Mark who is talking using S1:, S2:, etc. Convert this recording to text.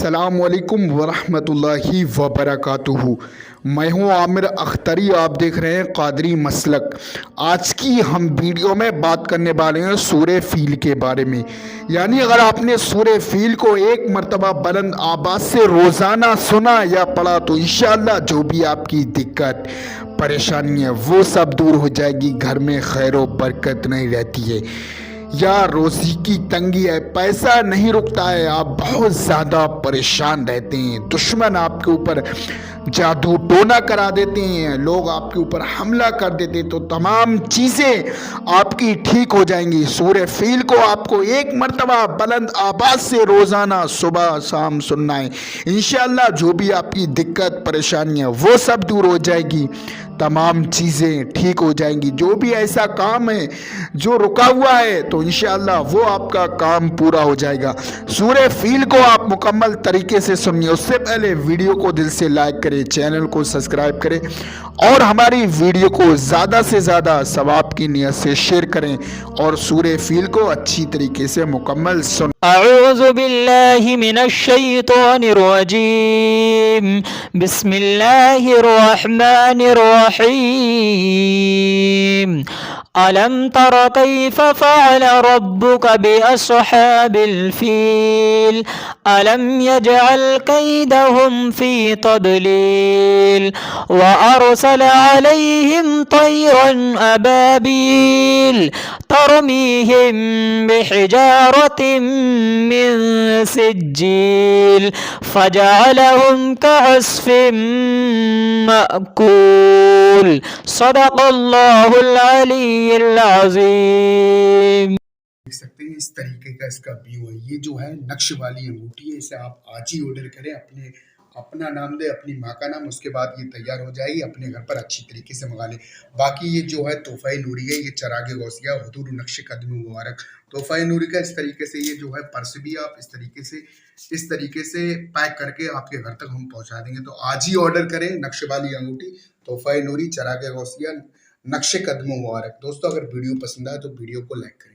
S1: अस्सलामुअलैकुम वरहमतुल्लाहि वबरकातुहू। मैं हूं आमिर अख्तरी, आप देख रहे हैं कादरी मसलक। आज की हम वीडियो में बात करने वाले हैं सूरे फील के बारे में। यानी अगर आपने सूरे फील को एक मरतबा बुलंद आवाज़ से रोज़ाना सुना या पढ़ा तो इंशाअल्लाह जो भी आपकी दिक्कत परेशानी है वो सब दूर हो जाएगी। घर में खैर व बरकत नहीं रहती है या रोज़ी की तंगी है, पैसा नहीं रुकता है, आप बहुत ज़्यादा परेशान रहते हैं, दुश्मन आपके ऊपर जादू टोना करा देते हैं, लोग आपके ऊपर हमला कर देते हैं, तो तमाम चीज़ें आपकी ठीक हो जाएंगी। सूरे फील को आपको एक मरतबा बुलंद आवाज़ से रोज़ाना सुबह शाम सुनना है। इंशाअल्लाह जो भी आपकी दिक्कत परेशानी है वो सब दूर हो जाएगी, तमाम चीज़ें ठीक हो जाएंगी। जो भी ऐसा काम है जो रुका हुआ है तो इंशाअल्लाह वो आपका काम पूरा हो जाएगा। सूरे फील को आप मुकम्मल तरीके से सुनिए। उससे पहले वीडियो को दिल से लाइक करें, चैनल को सब्सक्राइब करें और हमारी वीडियो को ज़्यादा से ज़्यादा सवाब की नियत से शेयर करें और सूरे फील को अच्छी तरीके से मुकम्मल सुन।
S2: अऊज़ु बिल्लाहि मिनश शैतानिर रजीम। बिस्मिल्लाहिर रहमानिर रहीम। अलम तर कैफ फ़अल रब्बुक बिअस्हाबिल फील। अलम यजअल कैदहुम फ़ी तदलील व अरसल अलैहिम तयरन अबाबील तरमीहिम बिहिजारतिन मिन सिज्जील फजअलहुम कअस्फिन मअकूल। सदक़ल्लाहुल अलीयुल अज़ीम।
S1: देख सकते हैं इस तरीके का इसका व्यू है। ये जो है नक्श वाली अंगूठी है, इसे आप आज ही ऑर्डर करें, अपना नाम दे, अपनी माँ का नाम, उसके बाद ये तैयार हो जाएगी, अपने घर पर अच्छी तरीके से मंगा लें। बाकी ये जो है तोहफ़ा नूरी है, ये चरागे गौसिया हुजूर नक्श कदम मुबारक तोहफ़ा नूरी का। इस तरीके से ये जो है पर्स भी आप इस तरीके से पैक करके आपके घर तक हम पहुंचा देंगे। तो आज ही ऑर्डर करें नक्श वाली अंगूठी, तोहफ़ा नूरी, चरागे गौसिया, नक्श कदम मुबारक। दोस्तों अगर वीडियो पसंद आए तो वीडियो को लाइक करें।